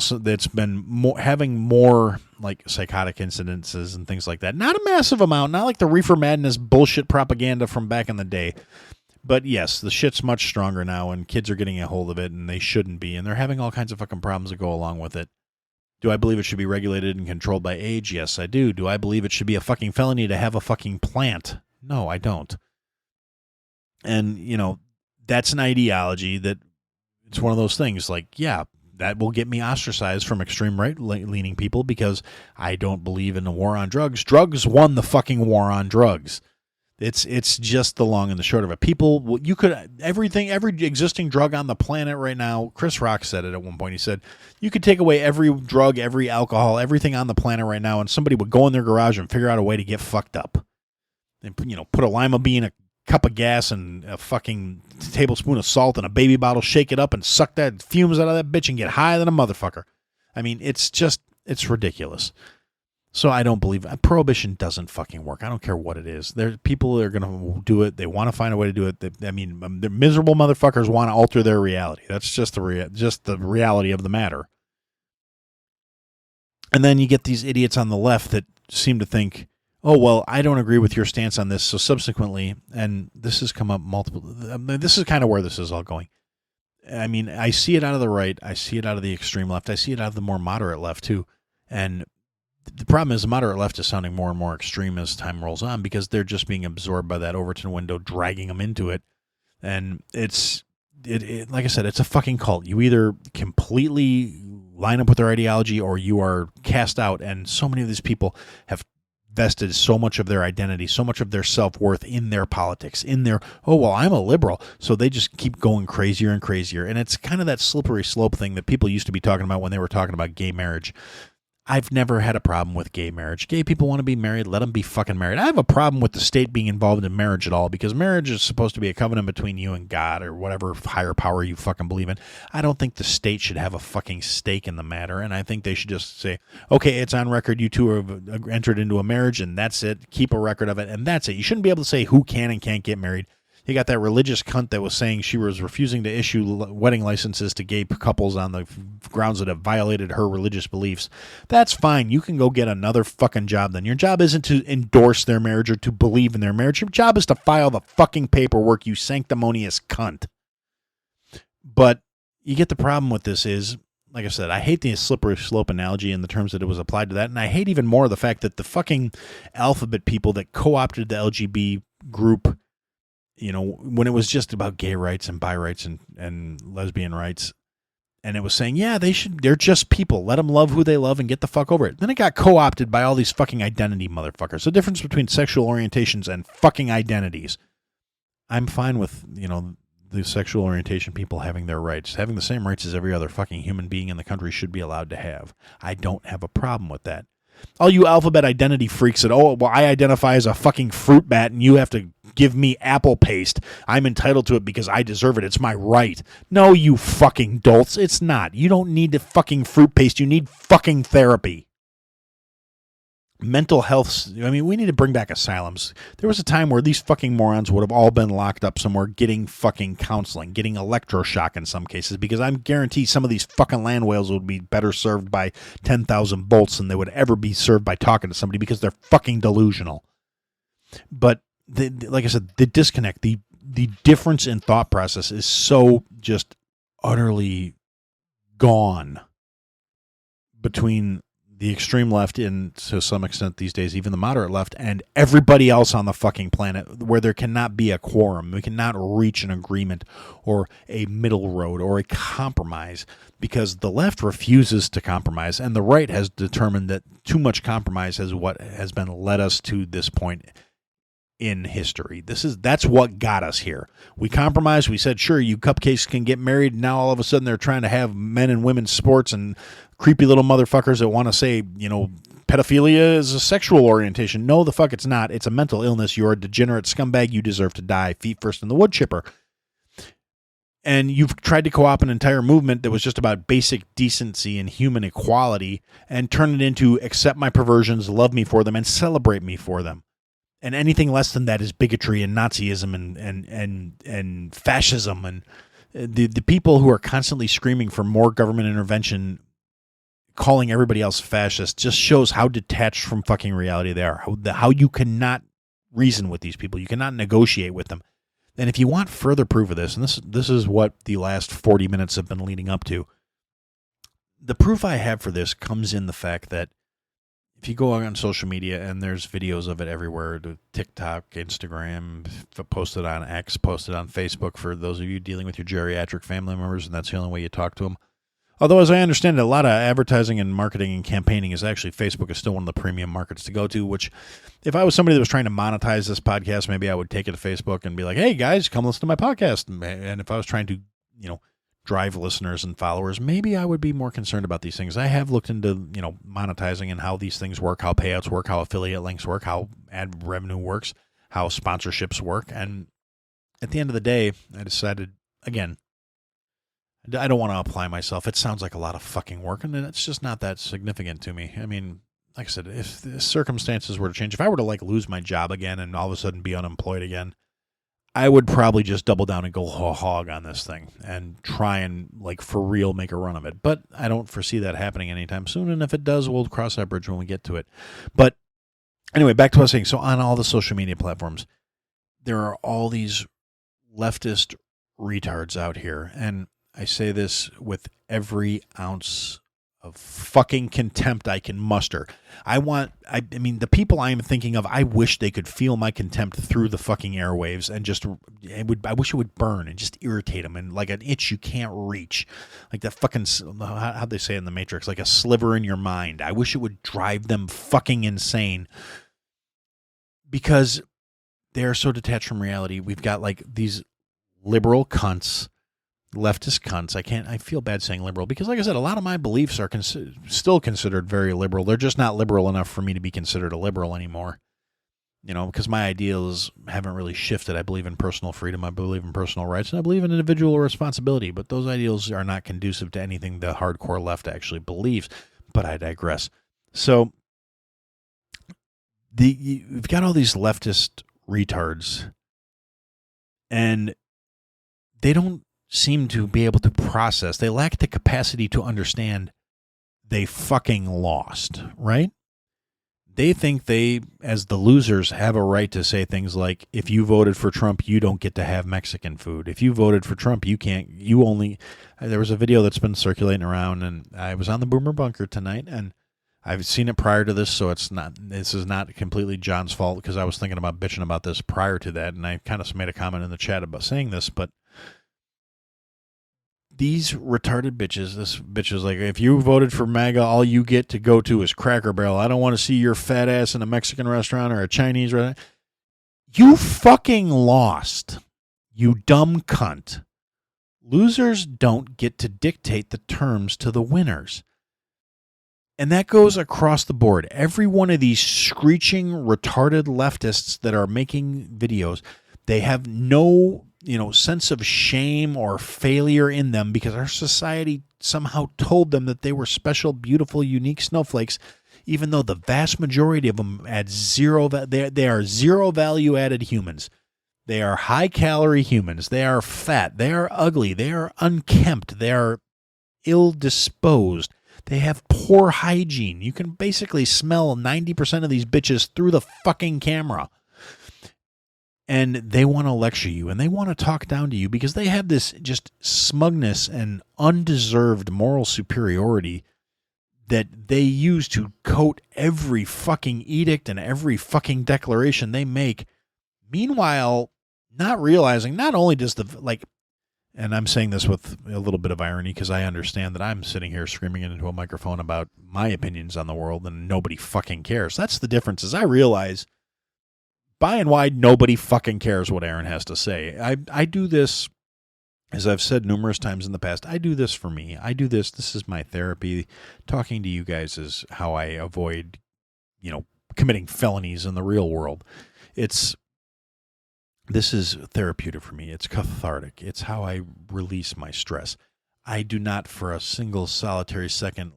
so that's been having more like psychotic incidences and things like that. Not a massive amount, not like the reefer madness bullshit propaganda from back in the day. But yes, the shit's much stronger now, and kids are getting a hold of it, and they shouldn't be, and they're having all kinds of fucking problems that go along with it. Do I believe it should be regulated and controlled by age? Yes, I do. Do I believe it should be a fucking felony to have a fucking plant? No, I don't. And, that's an ideology that it's one of those things like, yeah, that will get me ostracized from extreme right-leaning people because I don't believe in the war on drugs. Drugs won the fucking war on drugs. It's just the long and the short of it. People, every existing drug on the planet right now, Chris Rock said it at one point. He said, you could take away every drug, every alcohol, everything on the planet right now, and somebody would go in their garage and figure out a way to get fucked up. And, put a lima bean, a cup of gas, and a fucking tablespoon of salt in a baby bottle, shake it up, and suck that fumes out of that bitch and get higher than a motherfucker. I mean, it's ridiculous. So I don't believe prohibition doesn't fucking work. I don't care what it is. There people that are going to do it. They want to find a way to do it. The miserable motherfuckers want to alter their reality. That's just the reality of the matter. And then you get these idiots on the left that seem to think, oh, well, I don't agree with your stance on this. So subsequently, and this has come up this is kind of where this is all going. I mean, I see it out of the right. I see it out of the extreme left. I see it out of the more moderate left too. And the problem is the moderate left is sounding more and more extreme as time rolls on because they're just being absorbed by that Overton window, dragging them into it. And it like I said, it's a fucking cult. You either completely line up with their ideology or you are cast out. And so many of these people have vested so much of their identity, so much of their self-worth in their politics, in their, oh, well, I'm a liberal. So they just keep going crazier and crazier. And it's kind of that slippery slope thing that people used to be talking about when they were talking about gay marriage. I've never had a problem with gay marriage. Gay people want to be married, let them be fucking married. I have a problem with the state being involved in marriage at all, because marriage is supposed to be a covenant between you and God or whatever higher power you fucking believe in. I don't think the state should have a fucking stake in the matter, and I think they should just say, okay, it's on record, you two have entered into a marriage, and that's it. Keep a record of it, and that's it. You shouldn't be able to say who can and can't get married. You got that religious cunt that was saying she was refusing to issue wedding licenses to gay couples on the grounds that have violated her religious beliefs. That's fine. You can go get another fucking job then. Your job isn't to endorse their marriage or to believe in their marriage. Your job is to file the fucking paperwork, you sanctimonious cunt. But you get the problem with this is, like I said, I hate the slippery slope analogy in the terms that it was applied to that. And I hate even more the fact that the fucking alphabet people that co-opted the LGBT group, you know, when it was just about gay rights and bi rights and lesbian rights, and it was saying, yeah, they're just people. Let them love who they love and get the fuck over it. Then it got co-opted by all these fucking identity motherfuckers. The difference between sexual orientations and fucking identities. I'm fine with, you know, the sexual orientation people having their rights. Having the same rights as every other fucking human being in the country should be allowed to have. I don't have a problem with that. All you alphabet identity freaks that, oh, well, I identify as a fucking fruit bat and you have to give me apple paste. I'm entitled to it because I deserve it. It's my right. No, you fucking dolts. It's not. You don't need the fucking fruit paste. You need fucking therapy. Mental health. I mean, we need to bring back asylums. There was a time where these fucking morons would have all been locked up somewhere getting fucking counseling, getting electroshock in some cases, because I'm guaranteed some of these fucking land whales would be better served by 10,000 bolts than they would ever be served by talking to somebody, because they're fucking delusional. But like I said, the disconnect, the difference in thought process is so just utterly gone between the extreme left and, to some extent these days, even the moderate left, and everybody else on the fucking planet, where there cannot be a quorum. We cannot reach an agreement or a middle road or a compromise, because the left refuses to compromise, and the right has determined that too much compromise is what has been led us to this point in history. That's what got us here. We compromised. We said, sure, you cupcakes can get married. Now all of a sudden they're trying to have men and women's sports, and creepy little motherfuckers that want to say, you know, pedophilia is a sexual orientation. No, the fuck it's not. It's a mental illness. You're a degenerate scumbag. You deserve to die. Feet first in the wood chipper. And you've tried to co-opt an entire movement that was just about basic decency and human equality and turn it into accept my perversions, love me for them, and celebrate me for them. And anything less than that is bigotry and Nazism and fascism. And the people who are constantly screaming for more government intervention, calling everybody else fascist, just shows how detached from fucking reality they are. How you cannot reason with these people. You cannot negotiate with them. And if you want further proof of this, and this is what the last 40 minutes have been leading up to, the proof I have for this comes in the fact that if you go on social media, and there's videos of it everywhere, TikTok, Instagram, posted on X, posted on Facebook for those of you dealing with your geriatric family members, and that's the only way you talk to them. Although, as I understand it, a lot of advertising and marketing and campaigning is actually, Facebook is still one of the premium markets to go to, which if I was somebody that was trying to monetize this podcast, maybe I would take it to Facebook and be like, hey, guys, come listen to my podcast. And if I was trying to, you know, drive listeners and followers, maybe I would be more concerned about these things. I have looked into, you know, monetizing and how these things work, how payouts work, how affiliate links work, how ad revenue works, how sponsorships work. And at the end of the day, I decided, again, I don't want to apply myself. It sounds like a lot of fucking work, and it's just not that significant to me. I mean, like I said, if the circumstances were to change, if I were to like lose my job again and all of a sudden be unemployed again, I would probably just double down and go hog on this thing and try and, like, for real make a run of it. But I don't foresee that happening anytime soon, and if it does, we'll cross that bridge when we get to it. But anyway, back to what I was saying. So on all the social media platforms, there are all these leftist retards out here, and I say this with every ounce of fucking contempt I can muster. I mean, the people I'm thinking of, I wish they could feel my contempt through the fucking airwaves, and I wish it would burn and just irritate them, and like an itch you can't reach. Like that fucking, how'd they say it in the Matrix, like a sliver in your mind. I wish it would drive them fucking insane, because they are so detached from reality. We've got like these liberal cunts leftist cunts. I feel bad saying liberal because, like I said, a lot of my beliefs are still considered very liberal. They're just not liberal enough for me to be considered a liberal anymore. Because my ideals haven't really shifted. I believe in personal freedom. I believe in personal rights. And I believe in individual responsibility. But those ideals are not conducive to anything the hardcore left actually believes. But I digress. So you've got all these leftist retards, and they don't seem to be able to process. They lack the capacity to understand they fucking lost, right? They think they, as the losers, have a right to say things like, if you voted for Trump, you don't get to have Mexican food. If you voted for Trump, there was a video that's been circulating around, and I was on the Boomer Bunker tonight, and I've seen it prior to this, so this is not completely John's fault, because I was thinking about bitching about this prior to that, and I kind of made a comment in the chat about saying this, but these retarded bitches, this bitch is like, if you voted for MAGA, all you get to go to is Cracker Barrel. I don't want to see your fat ass in a Mexican restaurant or a Chinese restaurant. You fucking lost, you dumb cunt. Losers don't get to dictate the terms to the winners. And that goes across the board. Every one of these screeching, retarded leftists that are making videos, they have no sense of shame or failure in them because our society somehow told them that they were special, beautiful, unique snowflakes, even though the vast majority of them add zero. They are zero value added humans. They are high calorie humans. They are fat. They are ugly. They are unkempt. They are ill disposed. They have poor hygiene. You can basically smell 90% of these bitches through the fucking camera. And they want to lecture you, and they want to talk down to you because they have this just smugness and undeserved moral superiority that they use to coat every fucking edict and every fucking declaration they make. Meanwhile, not realizing, not only does and I'm saying this with a little bit of irony because I understand that I'm sitting here screaming into a microphone about my opinions on the world and nobody fucking cares. That's the difference, is I realize by and wide, nobody fucking cares what Aaron has to say. I do this, as I've said numerous times in the past, I do this for me. I do this. This is my therapy. Talking to you guys is how I avoid, committing felonies in the real world. This is therapeutic for me. It's cathartic. It's how I release my stress. I do not for a single solitary second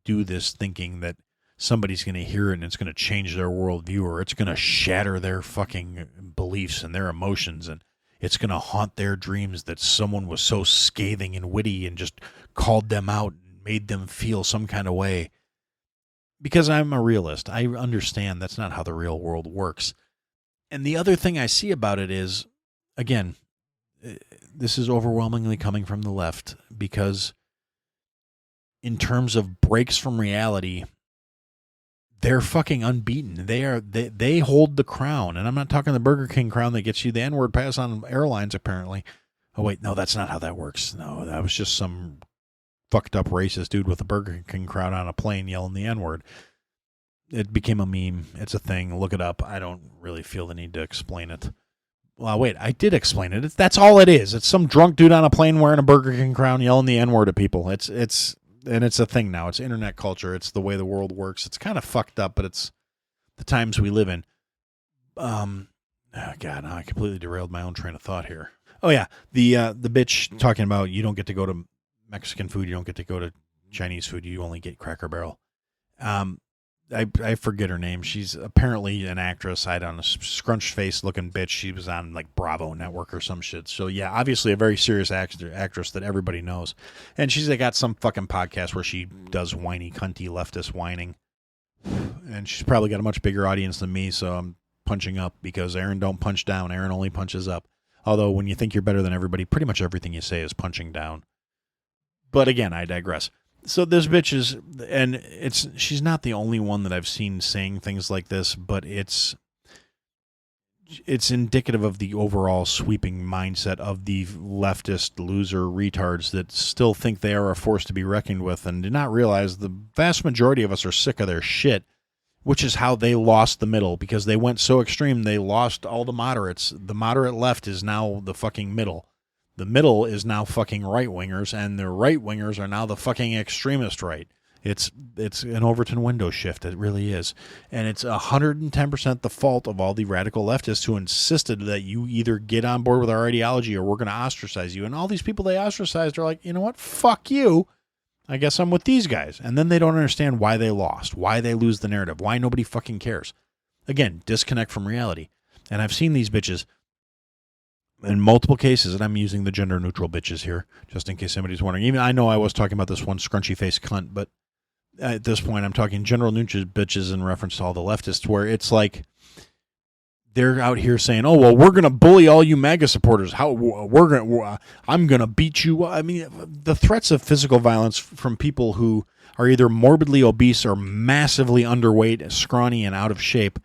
do this thinking that somebody's going to hear it and it's going to change their worldview, or it's going to shatter their fucking beliefs and their emotions, and it's going to haunt their dreams that someone was so scathing and witty and just called them out and made them feel some kind of way. Because I'm a realist. I understand that's not how the real world works. And the other thing I see about it is, again, this is overwhelmingly coming from the left, because in terms of breaks from reality, they're fucking unbeaten. They hold the crown. And I'm not talking the Burger King crown that gets you the N-word pass on airlines, apparently. Oh, wait, no, that's not how that works. No, that was just some fucked up racist dude with a Burger King crown on a plane yelling the N-word. It became a meme. It's a thing. Look it up. I don't really feel the need to explain it. Well, wait, I did explain it. That's all it is. It's some drunk dude on a plane wearing a Burger King crown yelling the N-word at people. And it's a thing now. It's internet culture. It's the way the world works. It's kind of fucked up, but it's the times we live in. God, I completely derailed my own train of thought here. Oh yeah, the bitch talking about you don't get to go to Mexican food, you don't get to go to Chinese food, you only get Cracker Barrel. I forget her name. She's apparently an actress. I don't know, scrunched face looking bitch. She was on like Bravo Network or some shit. So yeah, obviously a very serious actress that everybody knows. And she's got some fucking podcast where she does whiny, cunty, leftist whining. And she's probably got a much bigger audience than me, so I'm punching up because Aaron don't punch down. Aaron only punches up. Although when you think you're better than everybody, pretty much everything you say is punching down. But again, I digress. So this bitch is, and she's not the only one that I've seen saying things like this, but it's indicative of the overall sweeping mindset of the leftist loser retards that still think they are a force to be reckoned with and do not realize the vast majority of us are sick of their shit, which is how they lost the middle, because they went so extreme they lost all the moderates. The moderate left is now the fucking middle. The middle is now fucking right-wingers, and the right-wingers are now the fucking extremist right. It's an Overton window shift. It really is. And it's 110% the fault of all the radical leftists who insisted that you either get on board with our ideology or we're going to ostracize you. And all these people they ostracized are like, you know what? Fuck you. I guess I'm with these guys. And then they don't understand why they lost, why they lose the narrative, why nobody fucking cares. Again, disconnect from reality. And I've seen these bitches in multiple cases, and I'm using the gender neutral bitches here, just in case somebody's wondering. Even I know I was talking about this one scrunchy faced cunt, but at this point I'm talking general neutral bitches in reference to all the leftists, where it's like they're out here saying, "Oh well, we're gonna bully all you MAGA supporters. I'm gonna beat you." I mean, the threats of physical violence from people who are either morbidly obese or massively underweight, scrawny, and out of shape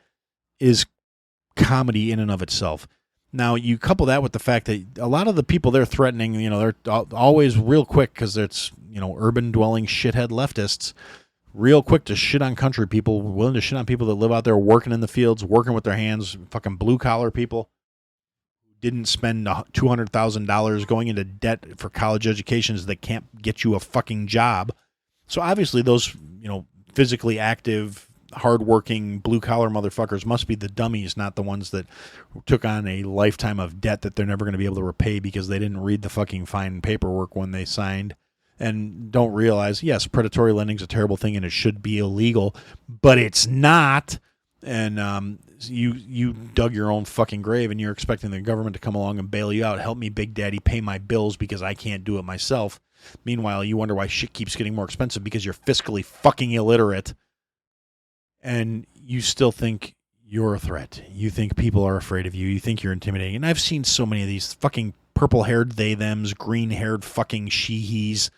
is comedy in and of itself. Now, you couple that with the fact that a lot of the people they're threatening, they're always real quick because it's, urban-dwelling shithead leftists, real quick to shit on country people, willing to shit on people that live out there working in the fields, working with their hands, fucking blue-collar people who didn't spend $200,000 going into debt for college educations that can't get you a fucking job. So obviously those, physically active, hardworking blue-collar motherfuckers must be the dummies, not the ones that took on a lifetime of debt that they're never going to be able to repay because they didn't read the fucking fine paperwork when they signed and don't realize, yes, predatory lending is a terrible thing and it should be illegal, but it's not. And you dug your own fucking grave and you're expecting the government to come along and bail you out. Help me, Big Daddy, pay my bills because I can't do it myself. Meanwhile, you wonder why shit keeps getting more expensive because you're fiscally fucking illiterate. And you still think you're a threat. You think people are afraid of you. You think you're intimidating. And I've seen so many of these fucking purple-haired they-thems, green-haired fucking she-he's,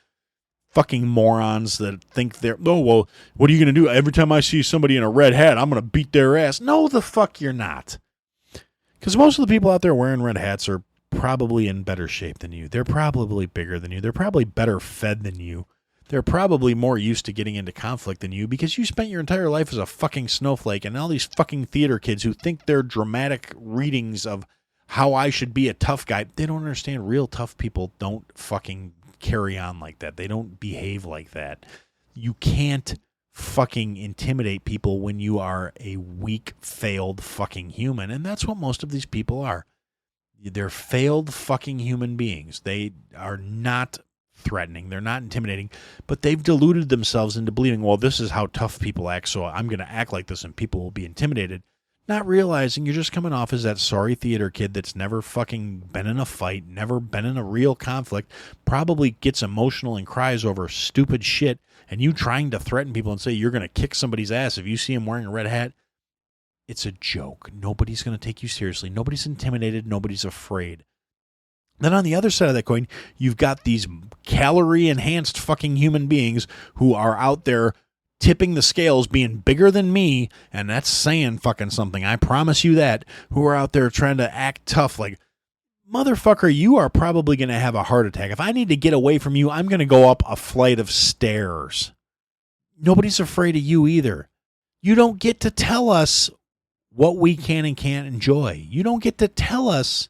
fucking morons that think they're, oh, well, what are you going to do? Every time I see somebody in a red hat, I'm going to beat their ass. No, the fuck you're not. Because most of the people out there wearing red hats are probably in better shape than you. They're probably bigger than you. They're probably better fed than you. They're probably more used to getting into conflict than you because you spent your entire life as a fucking snowflake, and all these fucking theater kids who think they're dramatic readings of how I should be a tough guy, they don't understand real tough people don't fucking carry on like that. They don't behave like that. You can't fucking intimidate people when you are a weak, failed fucking human, and that's what most of these people are. They're failed fucking human beings. They are not threatening. They're not intimidating, but they've deluded themselves into believing, well, this is how tough people act, so I'm going to act like this and people will be intimidated. Not realizing you're just coming off as that sorry theater kid that's never fucking been in a fight, never been in a real conflict, probably gets emotional and cries over stupid shit, and you trying to threaten people and say you're going to kick somebody's ass if you see him wearing a red hat. It's a joke. Nobody's going to take you seriously. Nobody's intimidated. Nobody's afraid. Then on the other side of that coin, you've got these calorie-enhanced fucking human beings who are out there tipping the scales, being bigger than me, and that's saying fucking something. I promise you that, who are out there trying to act tough like, motherfucker, you are probably going to have a heart attack. If I need to get away from you, I'm going to go up a flight of stairs. Nobody's afraid of you either. You don't get to tell us what we can and can't enjoy. You don't get to tell us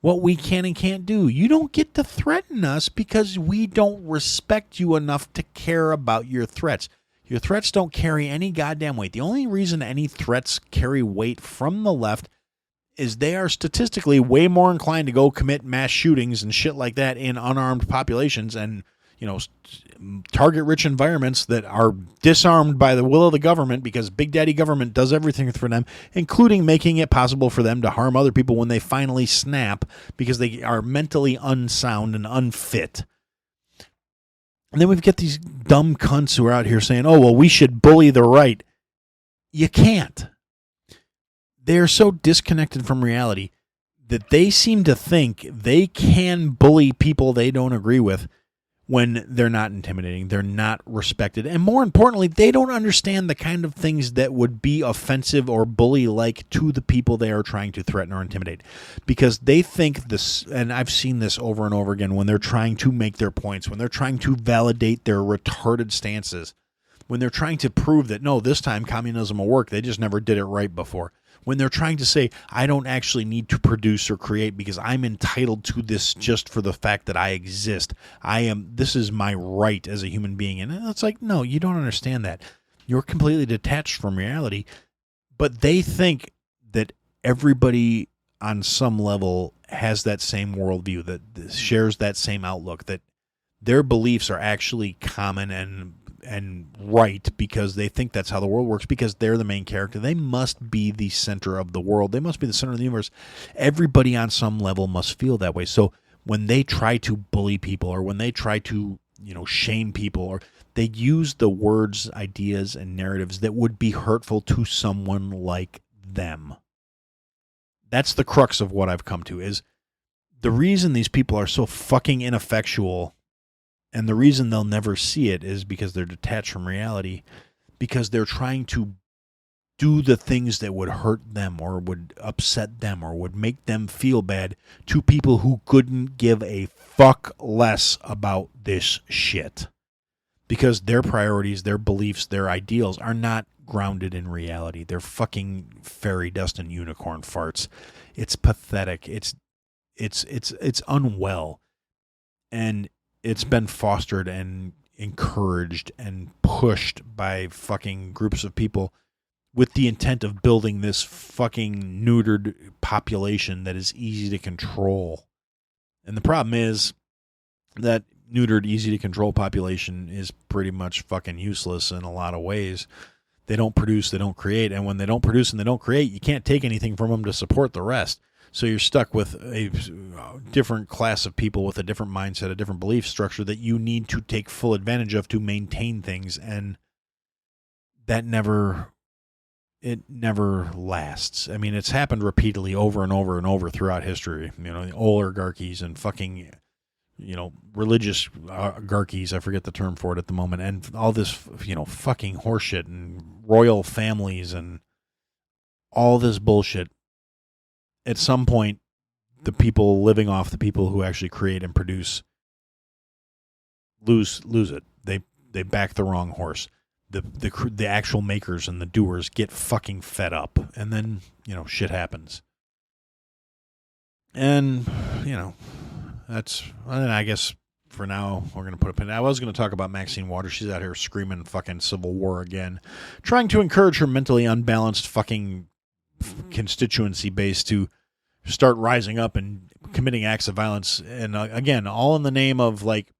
what we can and can't do. You don't get to threaten us because we don't respect you enough to care about your threats. Your threats don't carry any goddamn weight. The only reason any threats carry weight from the left is they are statistically way more inclined to go commit mass shootings and shit like that in unarmed populations and, target rich environments that are disarmed by the will of the government because Big Daddy government does everything for them, including making it possible for them to harm other people when they finally snap because they are mentally unsound and unfit. And then we've got these dumb cunts who are out here saying, oh, well, we should bully the right. You can't. They're so disconnected from reality that they seem to think they can bully people they don't agree with when they're not intimidating, they're not respected, and more importantly, they don't understand the kind of things that would be offensive or bully-like to the people they are trying to threaten or intimidate. Because they think this, and I've seen this over and over again, when they're trying to make their points, when they're trying to validate their retarded stances, when they're trying to prove that, no, this time communism will work, they just never did it right before. when they're trying to say, I don't actually need to produce or create because I'm entitled to this just for the fact that I exist. This is my right as a human being. And it's like, no, you don't understand that. You're completely detached from reality, but they think that everybody on some level has that same worldview, that shares that same outlook, that their beliefs are actually common and right because they think that's how the world works, because they're the main character. They must be the center of the world. They must be the center of the universe. Everybody on some level must feel that way. So when they try to bully people, or when they try to, shame people, or they use the words, ideas, and narratives that would be hurtful to someone like them. That's the crux of what I've come to, is the reason these people are so fucking ineffectual, and the reason they'll never see it, is because they're detached from reality, because they're trying to do the things that would hurt them or would upset them or would make them feel bad to people who couldn't give a fuck less about this shit. Because their priorities, their beliefs, their ideals are not grounded in reality. They're fucking fairy dust and unicorn farts. It's pathetic. It's unwell. And it's been fostered and encouraged and pushed by fucking groups of people with the intent of building this fucking neutered population that is easy to control. And the problem is that neutered, easy to control population is pretty much fucking useless in a lot of ways. They don't produce, they don't create, and when they don't produce and they don't create, you can't take anything from them to support the rest. So you're stuck with a different class of people with a different mindset, a different belief structure that you need to take full advantage of to maintain things, and that never lasts. I mean, it's happened repeatedly over and over and over throughout history. The oligarchies and fucking, religious oligarchies, I forget the term for it at the moment, and all this, fucking horseshit and royal families and all this bullshit. At some point, the people living off the people who actually create and produce lose it. They back the wrong horse. The actual makers and the doers get fucking fed up, and then shit happens. And that's. And I guess for now we're gonna put a pin. I was gonna talk about Maxine Waters. She's out here screaming fucking civil war again, trying to encourage her mentally unbalanced fucking constituency base to start rising up and committing acts of violence, and again, all in the name of, like,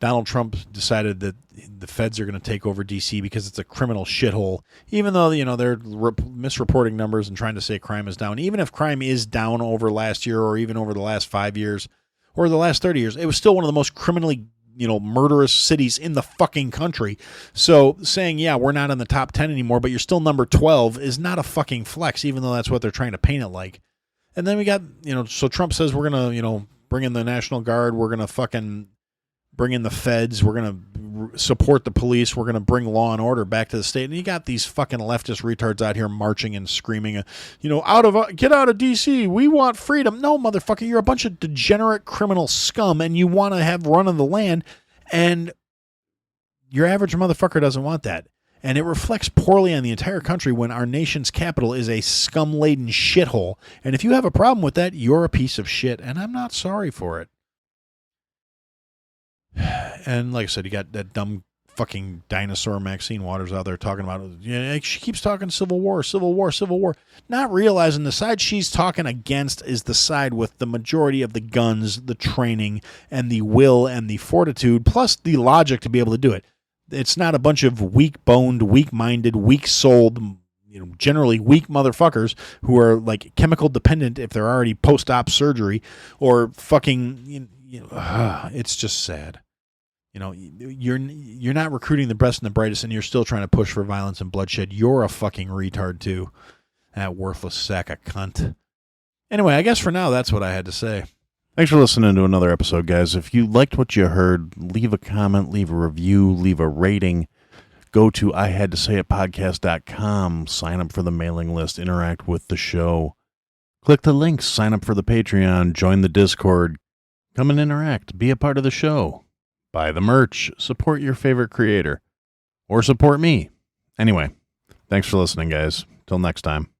Donald Trump decided that the feds are going to take over D.C. because it's a criminal shithole, even though they're misreporting numbers and trying to say crime is down. Even if crime is down over last year, or even over the last 5 years, or the last 30 years, it was still one of the most criminally murderous cities in the fucking country. So saying, yeah, we're not in the top 10 anymore, but you're still number 12 is not a fucking flex, even though that's what they're trying to paint it like. And then we got, so Trump says we're going to, bring in the National Guard. We're going to fucking bring in the feds. We're going to support the police. We're going to bring law and order back to the state. And you got these fucking leftist retards out here marching and screaming, get out of D.C. We want freedom. No, motherfucker, you're a bunch of degenerate criminal scum, and you want to have run of the land. And your average motherfucker doesn't want that. And it reflects poorly on the entire country when our nation's capital is a scum-laden shithole. And if you have a problem with that, you're a piece of shit, and I'm not sorry for it. And like I said, you got that dumb fucking dinosaur Maxine Waters out there talking about, she keeps talking civil war, not realizing the side she's talking against is the side with the majority of the guns, the training, and the will and the fortitude, plus the logic to be able to do it. It's not a bunch of weak-boned, weak-minded, weak-souled, generally weak motherfuckers who are like chemical dependent if they're already post-op surgery, or fucking, it's just sad. You're not recruiting the best and the brightest, and you're still trying to push for violence and bloodshed. You're a fucking retard too, that worthless sack of cunt. Anyway, I guess for now that's what I had to say. Thanks for listening to another episode, guys. If you liked what you heard, leave a comment, leave a review, leave a rating. Go to ihadtosayitpodcast.com, sign up for the mailing list, interact with the show. Click the links, sign up for the Patreon, join the Discord, come and interact, be a part of the show. Buy the merch, support your favorite creator, or support me. Anyway, thanks for listening, guys. Till next time.